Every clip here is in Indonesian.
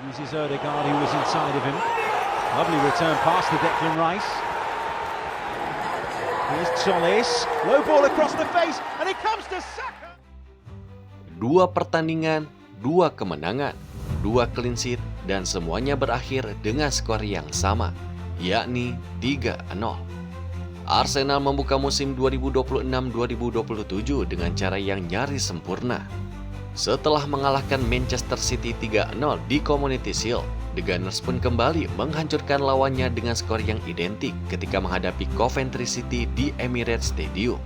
Uses Ødegaard, who was inside of him. Lovely return pass to Declan Rice. Here's Solis. Low ball across the face, and it comes to Saka. 2 pertandingan, 2 kemenangan, 2 clean sheet, dan semuanya berakhir dengan skor yang sama, yakni 3-0. Arsenal membuka musim 2026-2027 dengan cara yang nyaris sempurna. Setelah mengalahkan Manchester City 3-0 di Community Shield, The Gunners pun kembali menghancurkan lawannya dengan skor yang identik ketika menghadapi Coventry City di Emirates Stadium.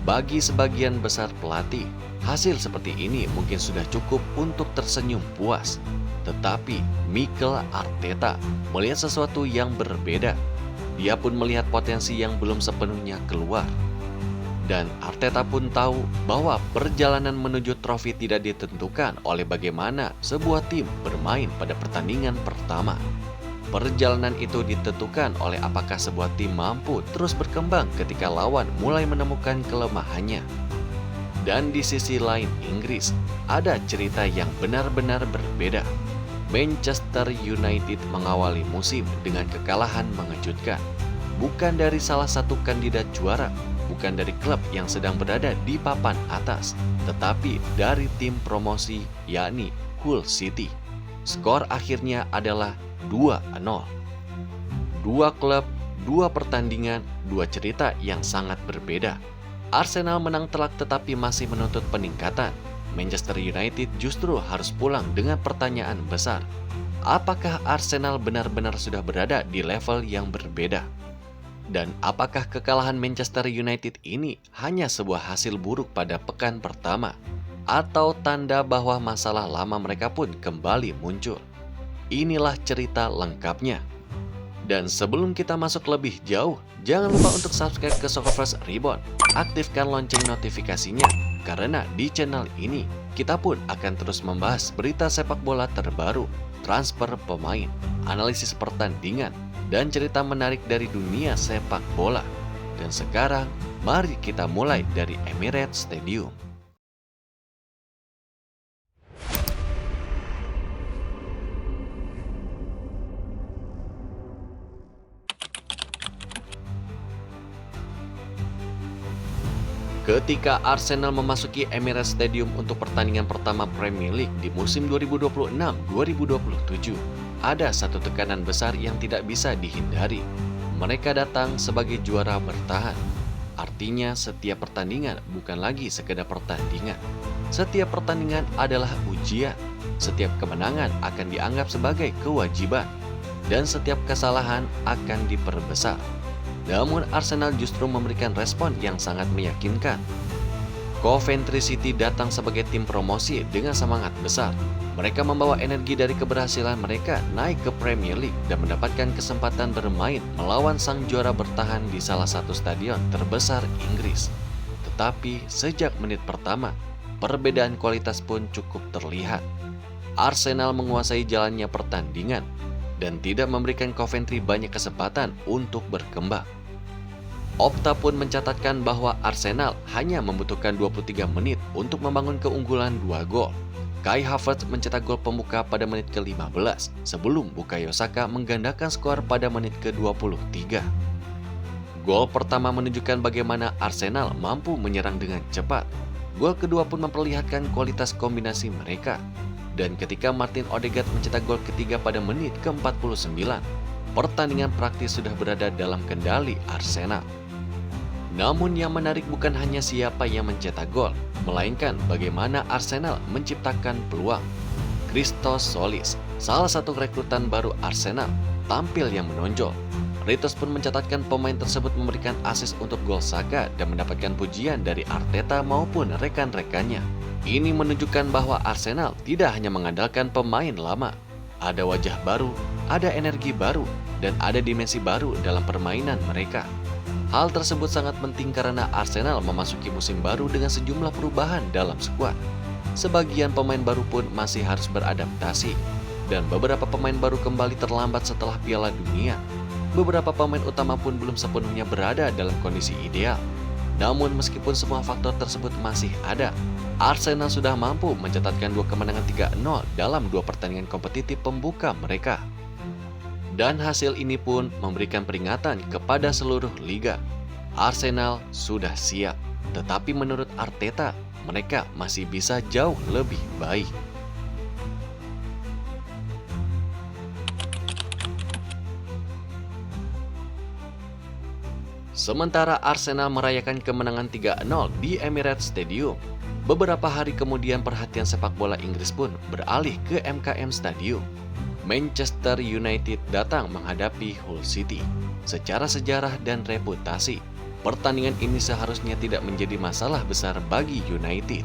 Bagi sebagian besar pelatih, hasil seperti ini mungkin sudah cukup untuk tersenyum puas. Tetapi Mikel Arteta melihat sesuatu yang berbeda. Dia pun melihat potensi yang belum sepenuhnya keluar. Dan Arteta pun tahu bahwa perjalanan menuju trofi tidak ditentukan oleh bagaimana sebuah tim bermain pada pertandingan pertama. Perjalanan itu ditentukan oleh apakah sebuah tim mampu terus berkembang ketika lawan mulai menemukan kelemahannya. Dan di sisi lain Inggris, ada cerita yang benar-benar berbeda. Manchester United mengawali musim dengan kekalahan mengejutkan. Bukan dari salah satu kandidat juara, bukan dari klub yang sedang berada di papan atas, tetapi dari tim promosi yakni Hull City. Skor akhirnya adalah 2-0. 2 klub, 2 pertandingan, 2 cerita yang sangat berbeda. Arsenal menang telak tetapi masih menuntut peningkatan. Manchester United justru harus pulang dengan pertanyaan besar. Apakah Arsenal benar-benar sudah berada di level yang berbeda? Dan apakah kekalahan Manchester United ini hanya sebuah hasil buruk pada pekan pertama? Atau tanda bahwa masalah lama mereka pun kembali muncul? Inilah cerita lengkapnya. Dan sebelum kita masuk lebih jauh, jangan lupa untuk subscribe ke Soccerverse Reborn. Aktifkan lonceng notifikasinya, karena di channel ini kita pun akan terus membahas berita sepak bola terbaru, transfer pemain, analisis pertandingan, dan cerita menarik dari dunia sepak bola. Dan sekarang, mari kita mulai dari Emirates Stadium. Ketika Arsenal memasuki Emirates Stadium untuk pertandingan pertama Premier League di musim 2026-2027, ada satu tekanan besar yang tidak bisa dihindari. Mereka datang sebagai juara bertahan. Artinya setiap pertandingan bukan lagi sekedar pertandingan. Setiap pertandingan adalah ujian. Setiap kemenangan akan dianggap sebagai kewajiban. Dan setiap kesalahan akan diperbesar. Namun Arsenal justru memberikan respon yang sangat meyakinkan. Coventry City datang sebagai tim promosi dengan semangat besar. Mereka membawa energi dari keberhasilan mereka naik ke Premier League dan mendapatkan kesempatan bermain melawan sang juara bertahan di salah satu stadion terbesar Inggris. Tetapi sejak menit pertama, perbedaan kualitas pun cukup terlihat. Arsenal menguasai jalannya pertandingan dan tidak memberikan Coventry banyak kesempatan untuk berkembang. Opta pun mencatatkan bahwa Arsenal hanya membutuhkan 23 menit untuk membangun keunggulan 2 gol. Kai Havertz mencetak gol pembuka pada menit ke-15 sebelum Bukayo Saka menggandakan skor pada menit ke-23. Gol pertama menunjukkan bagaimana Arsenal mampu menyerang dengan cepat. Gol kedua pun memperlihatkan kualitas kombinasi mereka. Dan ketika Martin Ødegaard mencetak gol ketiga pada menit ke-49, pertandingan praktis sudah berada dalam kendali Arsenal. Namun yang menarik bukan hanya siapa yang mencetak gol, melainkan bagaimana Arsenal menciptakan peluang. Christos Solis, salah satu rekrutan baru Arsenal, tampil yang menonjol. Ritos pun mencatatkan pemain tersebut memberikan assist untuk gol Saka dan mendapatkan pujian dari Arteta maupun rekan-rekannya. Ini menunjukkan bahwa Arsenal tidak hanya mengandalkan pemain lama. Ada wajah baru, ada energi baru, dan ada dimensi baru dalam permainan mereka. Hal tersebut sangat penting karena Arsenal memasuki musim baru dengan sejumlah perubahan dalam skuad. Sebagian pemain baru pun masih harus beradaptasi, dan beberapa pemain baru kembali terlambat setelah Piala Dunia. Beberapa pemain utama pun belum sepenuhnya berada dalam kondisi ideal. Namun meskipun semua faktor tersebut masih ada, Arsenal sudah mampu mencatatkan 2 kemenangan 3-0 dalam 2 pertandingan kompetitif pembuka mereka. Dan hasil ini pun memberikan peringatan kepada seluruh liga. Arsenal sudah siap, tetapi menurut Arteta, mereka masih bisa jauh lebih baik. Sementara Arsenal merayakan kemenangan 3-0 di Emirates Stadium, beberapa hari kemudian perhatian sepak bola Inggris pun beralih ke MKM Stadium. Manchester United datang menghadapi Hull City. Secara sejarah dan reputasi, pertandingan ini seharusnya tidak menjadi masalah besar bagi United.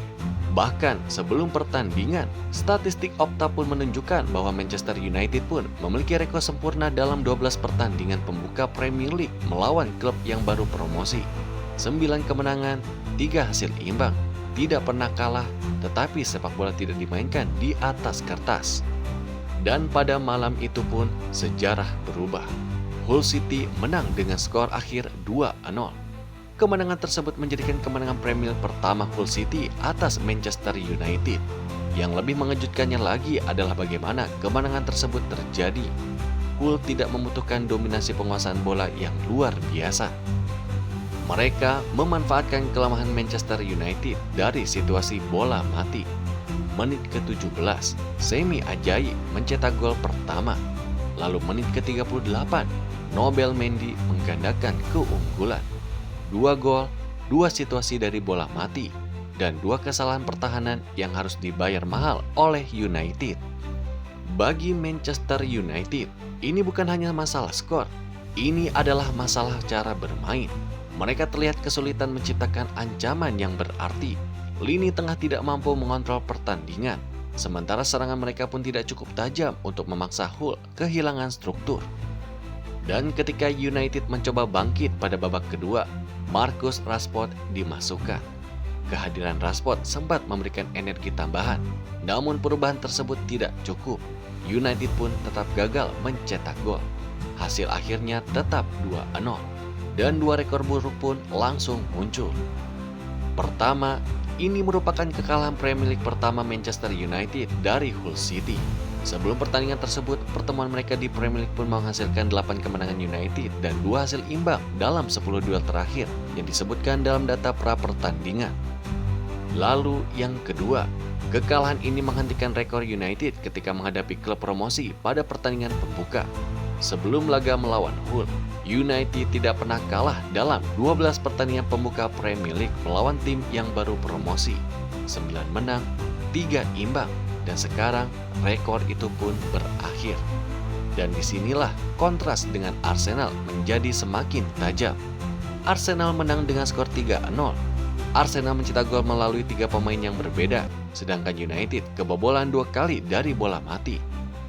Bahkan sebelum pertandingan, statistik Opta pun menunjukkan bahwa Manchester United pun memiliki rekor sempurna dalam 12 pertandingan pembuka Premier League melawan klub yang baru promosi. 9 kemenangan, 3 hasil imbang, tidak pernah kalah, tetapi sepak bola tidak dimainkan di atas kertas. Dan pada malam itu pun sejarah berubah. Hull City menang dengan skor akhir 2-0. Kemenangan tersebut menjadikan kemenangan Premier pertama Hull City atas Manchester United. Yang lebih mengejutkannya lagi adalah bagaimana kemenangan tersebut terjadi. Hull tidak membutuhkan dominasi penguasaan bola yang luar biasa. Mereka memanfaatkan kelemahan Manchester United dari situasi bola mati. Menit ke-17, Semi Ajayi mencetak gol pertama. Lalu menit ke-38, Nobel Mendy menggandakan keunggulan. 2 gol, 2 situasi dari bola mati, dan 2 kesalahan pertahanan yang harus dibayar mahal oleh United. Bagi Manchester United, ini bukan hanya masalah skor, ini adalah masalah cara bermain. Mereka terlihat kesulitan menciptakan ancaman yang berarti. Lini tengah tidak mampu mengontrol pertandingan, sementara serangan mereka pun tidak cukup tajam untuk memaksa Hull kehilangan struktur. Dan ketika United mencoba bangkit pada babak kedua, Marcus Rashford dimasukkan. Kehadiran Rashford sempat memberikan energi tambahan, namun perubahan tersebut tidak cukup. United pun tetap gagal mencetak gol. Hasil akhirnya tetap 2-0, dan 2 rekor buruk pun langsung muncul. Pertama, ini merupakan kekalahan Premier League pertama Manchester United dari Hull City. Sebelum pertandingan tersebut, pertemuan mereka di Premier League pun menghasilkan 8 kemenangan United dan 2 hasil imbang dalam 10 duel terakhir yang disebutkan dalam data pra-pertandingan. Lalu yang kedua, kekalahan ini menghentikan rekor United ketika menghadapi klub promosi pada pertandingan pembuka. Sebelum laga melawan Hull, United tidak pernah kalah dalam 12 pertandingan pembuka Premier League melawan tim yang baru promosi. 9 menang, 3 imbang. Dan sekarang rekor itu pun berakhir. Dan disinilah kontras dengan Arsenal menjadi semakin tajam. Arsenal menang dengan skor 3-0. Arsenal mencetak gol melalui 3 pemain yang berbeda, sedangkan United kebobolan 2 kali dari bola mati.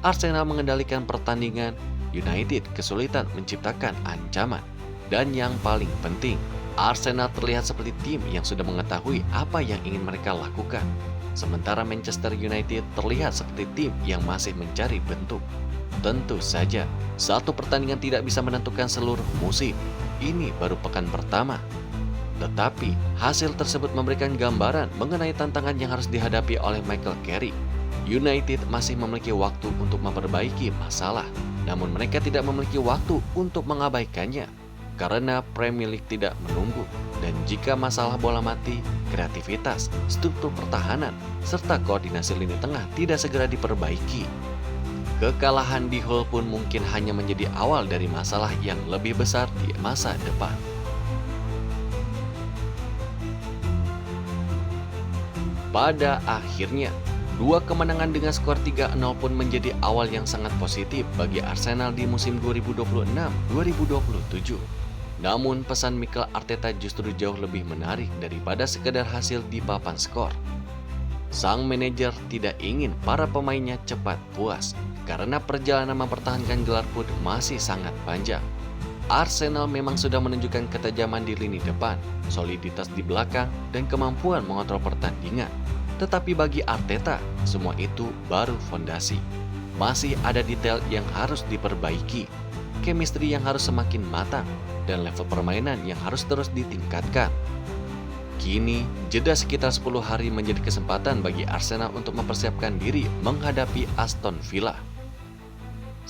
Arsenal mengendalikan pertandingan, United kesulitan menciptakan ancaman. Dan yang paling penting, Arsenal terlihat seperti tim yang sudah mengetahui apa yang ingin mereka lakukan. Sementara Manchester United terlihat seperti tim yang masih mencari bentuk. Tentu saja, satu pertandingan tidak bisa menentukan seluruh musim. Ini baru pekan pertama. Tetapi, hasil tersebut memberikan gambaran mengenai tantangan yang harus dihadapi oleh Michael Carrick. United masih memiliki waktu untuk memperbaiki masalah, namun mereka tidak memiliki waktu untuk mengabaikannya. Karena Premier League tidak menunggu, dan jika masalah bola mati, kreativitas, struktur pertahanan, serta koordinasi lini tengah tidak segera diperbaiki, kekalahan di Hull pun mungkin hanya menjadi awal dari masalah yang lebih besar di masa depan. Pada akhirnya, 2 kemenangan dengan skor 3-0 pun menjadi awal yang sangat positif bagi Arsenal di musim 2026-2027. Namun pesan Mikel Arteta justru jauh lebih menarik daripada sekedar hasil di papan skor. Sang manajer tidak ingin para pemainnya cepat puas, karena perjalanan mempertahankan gelar pun masih sangat panjang. Arsenal memang sudah menunjukkan ketajaman di lini depan, soliditas di belakang, dan kemampuan mengontrol pertandingan. Tetapi bagi Arteta, semua itu baru fondasi. Masih ada detail yang harus diperbaiki, chemistry yang harus semakin matang, dan level permainan yang harus terus ditingkatkan. Kini, jeda sekitar 10 hari menjadi kesempatan bagi Arsenal untuk mempersiapkan diri menghadapi Aston Villa.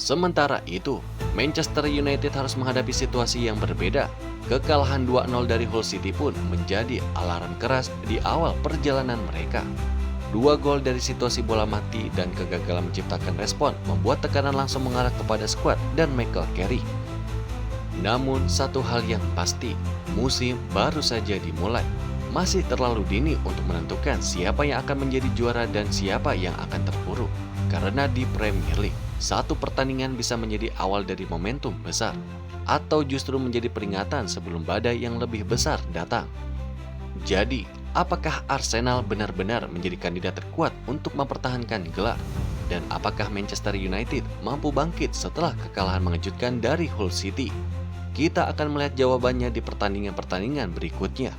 Sementara itu, Manchester United harus menghadapi situasi yang berbeda. Kekalahan 2-0 dari Hull City pun menjadi alarm keras di awal perjalanan mereka. 2 gol dari situasi bola mati dan kegagalan menciptakan respon membuat tekanan langsung mengarah kepada skuad dan Michael Carrick. Namun satu hal yang pasti, musim baru saja dimulai. Masih terlalu dini untuk menentukan siapa yang akan menjadi juara dan siapa yang akan terpuruk. Karena di Premier League, satu pertandingan bisa menjadi awal dari momentum besar, atau justru menjadi peringatan sebelum badai yang lebih besar datang. Jadi, apakah Arsenal benar-benar menjadi kandidat terkuat untuk mempertahankan gelar? Dan apakah Manchester United mampu bangkit setelah kekalahan mengejutkan dari Hull City? Kita akan melihat jawabannya di pertandingan-pertandingan berikutnya.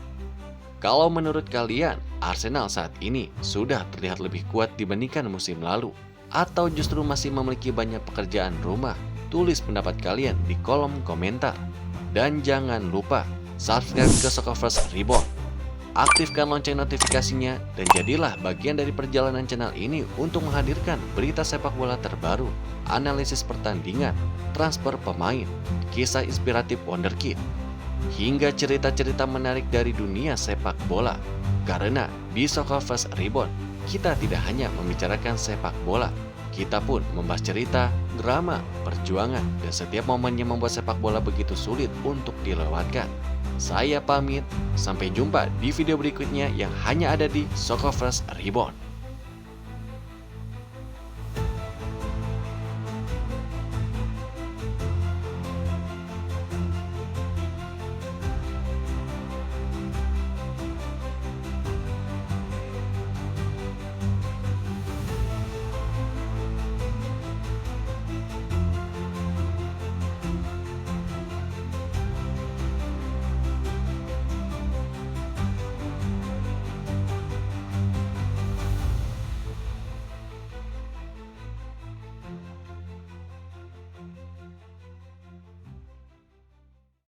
Kalau menurut kalian, Arsenal saat ini sudah terlihat lebih kuat dibandingkan musim lalu, atau justru masih memiliki banyak pekerjaan rumah? Tulis pendapat kalian di kolom komentar. Dan jangan lupa subscribe ke Soccerverse Reborn. Aktifkan lonceng notifikasinya dan jadilah bagian dari perjalanan channel ini untuk menghadirkan berita sepak bola terbaru, analisis pertandingan, transfer pemain, kisah inspiratif wonderkid, hingga cerita-cerita menarik dari dunia sepak bola. Karena di Soccerverse Reborn, kita tidak hanya membicarakan sepak bola, kita pun membahas cerita, drama, perjuangan, dan setiap momen yang membuat sepak bola begitu sulit untuk dilewatkan. Saya pamit, sampai jumpa di video berikutnya yang hanya ada di Soccerverse Reborn.